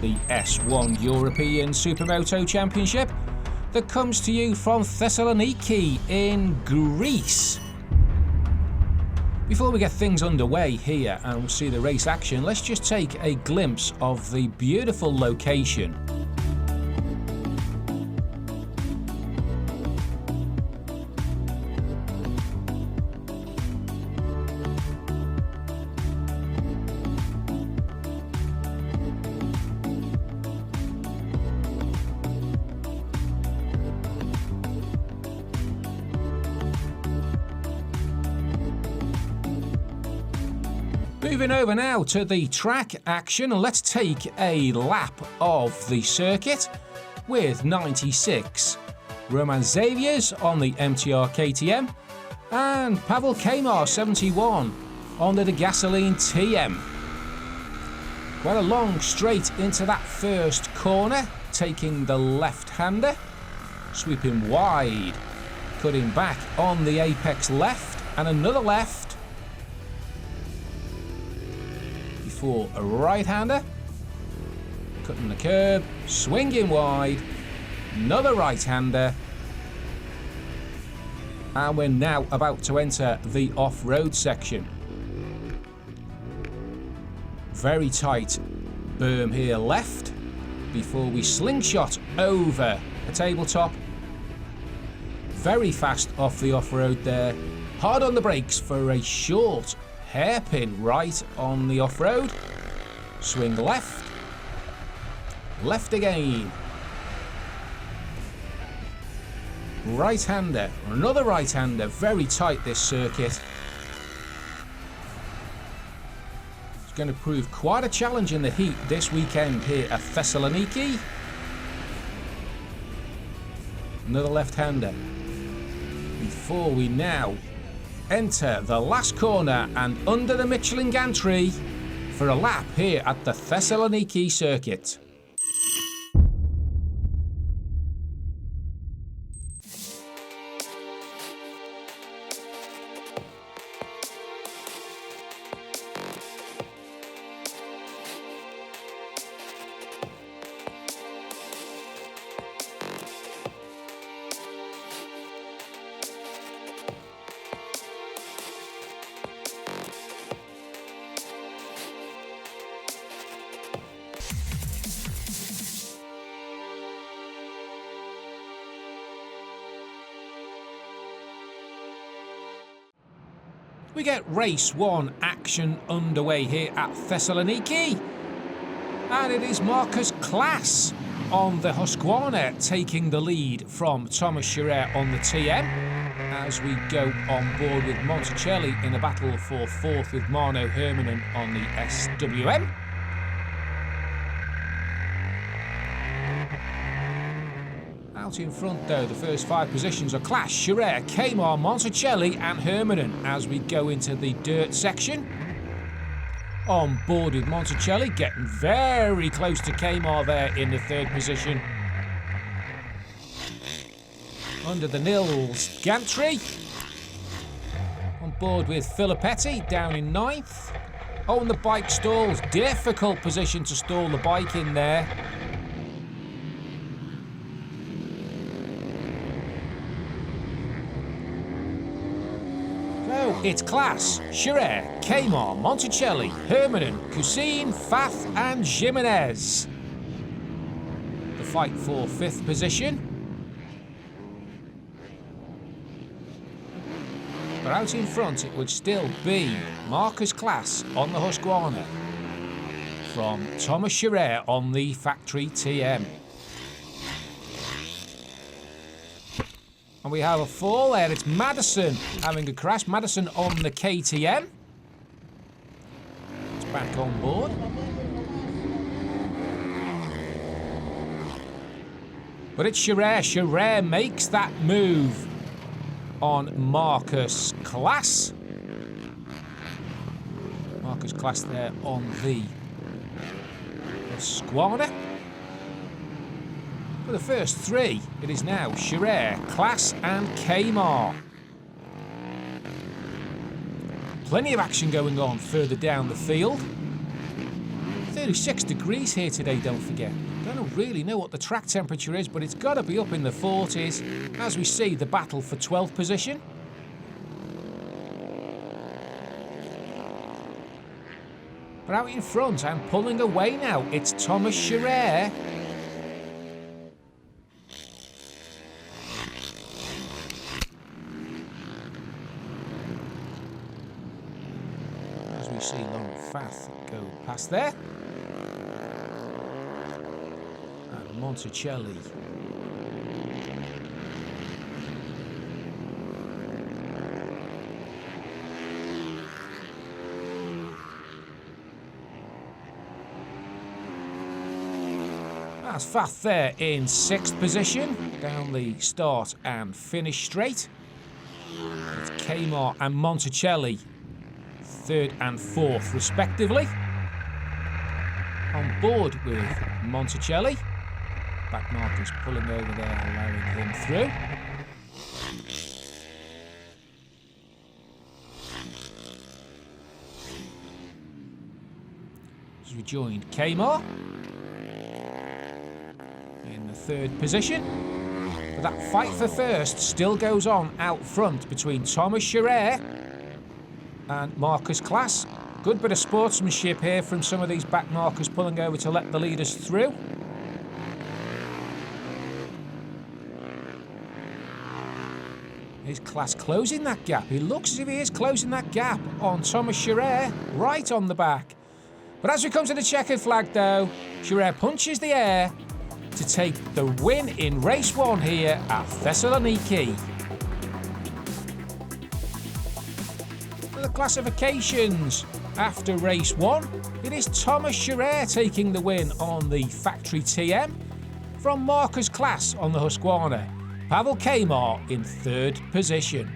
the S1 European Supermoto Championship that comes to you from Thessaloniki in Greece. Before we get things underway here and we'll see the race action, let's just take a glimpse of the beautiful location. Moving over now to the track action, and let's take a lap of the circuit with 96 Roman Xavier's on the MTR KTM and Pavel Kamar 71 on the gasoline TM. Quite a long straight into that first corner, taking the left-hander, sweeping wide, cutting back on the apex left and another left. For a right-hander, cutting the curb, swinging wide, another right-hander, and we're now about to enter the off-road section. Very tight berm here left before we slingshot over a tabletop. Very fast off the off-road there, hard on the brakes for a short hairpin right on the off-road, swing left, left again, right-hander, another right-hander, very tight this circuit. It's going to prove quite a challenge in the heat this weekend here at Thessaloniki. Another left-hander, before we now enter the last corner and under the Michelin gantry for a lap here at the Thessaloniki circuit. We get race one action underway here at Thessaloniki, and it is Marcus Class on the Husqvarna taking the lead from Thomas Chareyre on the TM as we go on board with Monticelli in a battle for fourth with Marno Hermanen on the SWM. Out in front though, the first five positions are Class, Chareyre, Kamar, Monticelli and Hermanen as we go into the dirt section. On board with Monticelli, getting very close to Kamar there in the third position. Under the Nils gantry. On board with Filippetti down in ninth. Oh, and the bike stalls. Difficult position to stall the bike in there. It's Class, Chareyre, Kamar, Monticelli, Hermanen, Cousin, Fath and Jimenez. The fight for fifth position. But out in front it would still be Marcus Class on the Husqvarna from Thomas Chareyre on the factory TM. And we have a fall there. It's Madison having a crash. Madison on the KTM. It's back on board. But it's Chareyre. Chareyre makes that move on Marcus Class. Marcus Class there on the Husqvarna. For the first three, it is now Chareyre, Class and Kamar. Plenty of action going on further down the field. 36 degrees here today, don't forget. Don't really know what the track temperature is, but it's got to be up in the 40s as we see the battle for 12th position. But out in front and pulling away now, it's Thomas Chareyre. As we see Long Fath go past there. And Monticelli. That's Fath there in 6th position, down the start and finish straight. It's Kmart and Monticelli, 3rd and 4th respectively. On board with Monticelli. Back markers pulling over there, allowing him through. As we joined Kmart. In the 3rd position. But that fight for first still goes on out front between Thomas Chareyre and Marcus Class. Good bit of sportsmanship here from some of these back markers pulling over to let the leaders through. Is Class closing that gap? He looks as if he is closing that gap on Thomas Chareyre, right on the back. But as we come to the checkered flag though, Chareyre punches the air to take the win in race 1 here at Thessaloniki. The classifications after race 1, it is Thomas Chareyre taking the win on the factory TM from Marcus Class on the Husqvarna. Pavel Kmart in 3rd position.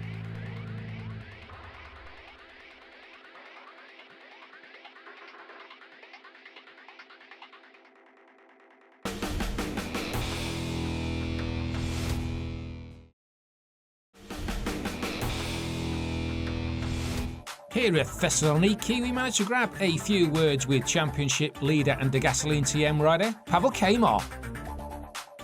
Here at Thessaloniki, we managed to grab a few words with championship leader and the gasoline TM rider, Pavel Kmart.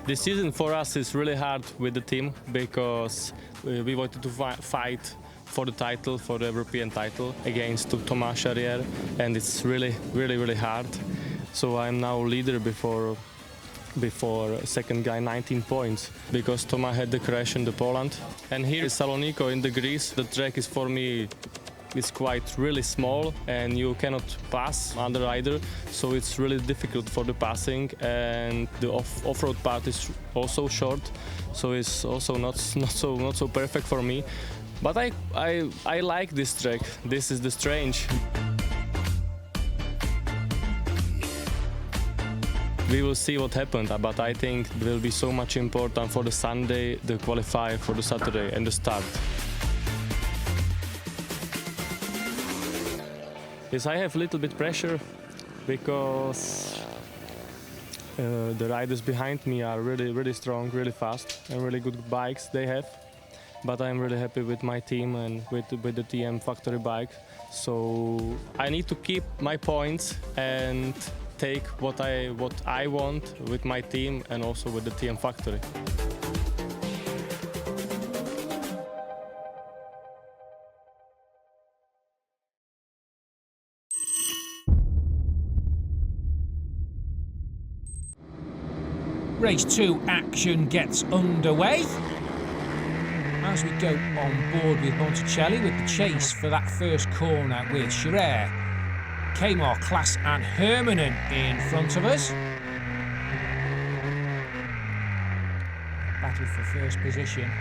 This season for us is really hard with the team because we wanted to fight for the title, for the European title against Thomas Chareyre, and it's really hard. So I'm now leader before second guy 19 points because Thomas had the crash in the Poland. And here in Thessaloniki in the Greece, the track is for me it's quite really small and you cannot pass under either, so it's really difficult for the passing, and the off-road part is also short, so it's also not so perfect for me. But I like this track. This is the strange. We will see what happened, but I think it will be so much important for the Sunday, the qualifier for the Saturday and the start. Yes, I have a little bit pressure because the riders behind me are really strong, really fast, and really good bikes they have. But I'm really happy with my team and with the TM factory bike. So I need to keep my points and take what I want with my team and also with the TM factory. Race 2 action gets underway as we go on board with Monticelli with the chase for that first corner with Chareyre, Kmart, Class and Hermanen in front of us. Battle for first position.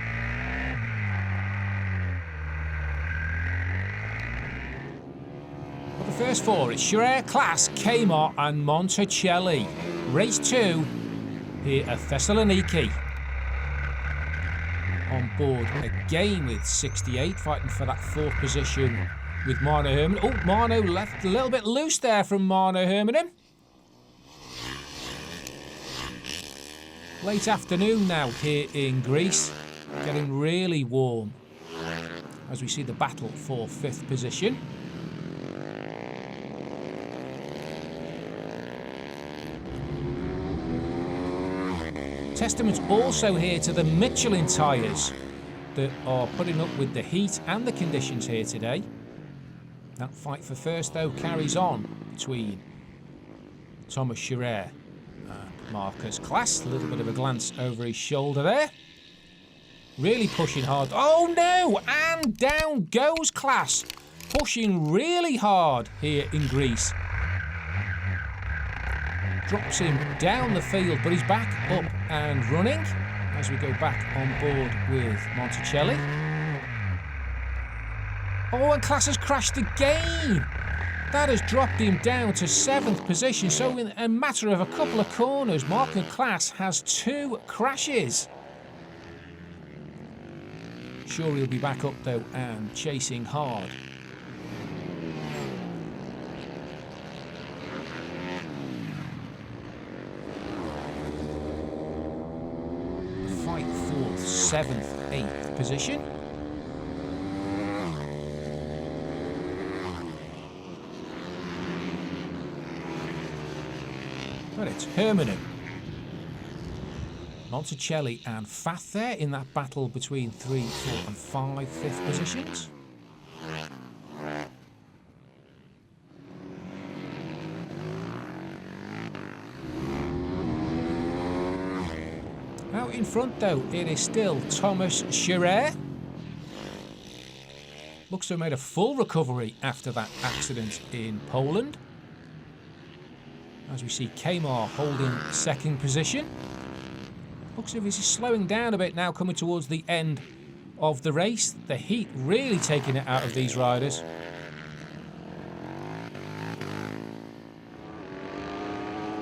But the first 4 is Chareyre, Class, Kmart and Monticelli. Race 2 here at Thessaloniki. On board again with 68, fighting for that 4th position with Marno Hermanen. Oh, Marno left a little bit loose there from Marno Hermanen. Late afternoon now here in Greece, getting really warm as we see the battle for 5th position. Testament also here to the Michelin tyres that are putting up with the heat and the conditions here today. That fight for first, though, carries on between Thomas Chareyre and Marcus Class. A little bit of a glance over his shoulder there. Really pushing hard. Oh no! And down goes Class. Pushing really hard here in Greece. Drops him down the field, but he's back up and running as we go back on board with Monticelli. Oh, and Class has crashed again. That has dropped him down to 7th position. So in a matter of a couple of corners, Marcus Class has 2 crashes. Sure, he'll be back up though and chasing hard. Fight for 7th, 8th position. But it's Hermanen, Monticelli and Fath there in that battle between 3, 4 and 5 5th positions. Out in front though, it is still Thomas Chareyre. Looks to have made a full recovery after that accident in Poland. As we see Kamar holding 2nd position. Looks as if he's slowing down a bit now, coming towards the end of the race. The heat really taking it out of these riders.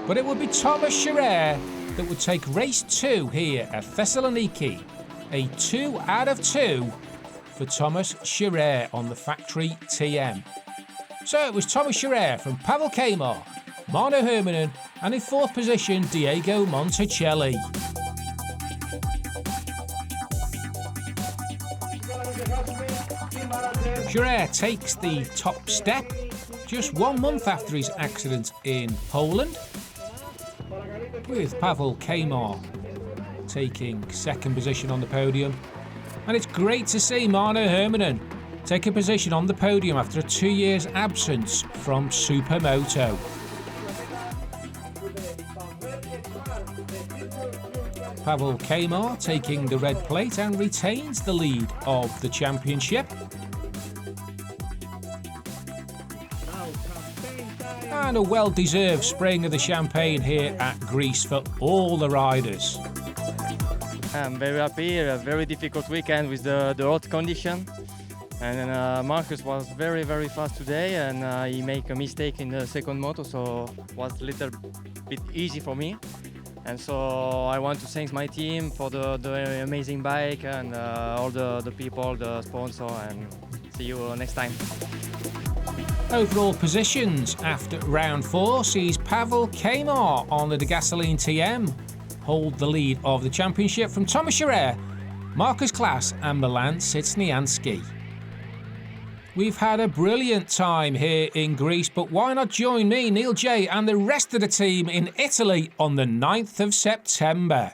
But it would be Thomas Chareyre that would take race 2 here at Thessaloniki. A 2 out of 2 for Thomas Chareyre on the factory TM. So it was Thomas Chareyre from Pavel Kamar, Mano Hermanen, and in 4th position, Diego Monticelli. Chareyre takes the top step just 1 month after his accident in Poland, with Pavel Kamar taking 2nd position on the podium. And it's great to see Mano Hermanen take a position on the podium after a 2 years absence from Supermoto. Pavel Kamar taking the red plate and retains the lead of the championship. And a well-deserved spraying of the champagne here at Greece for all the riders. I'm very happy. A very difficult weekend with the hot condition. And Marcus was very fast today, and he made a mistake in the 2nd moto, so it was a little bit easy for me. And so I want to thank my team for the amazing bike and all the people, the sponsor, and see you next time. Overall positions after round 4 sees Pavel Kamar on the Gasoline TM hold the lead of the championship from Thomas Chareyre, Marcus Class and Milan Sitsnianski. We've had a brilliant time here in Greece, but why not join me, Neil J, and the rest of the team in Italy on the 9th of September?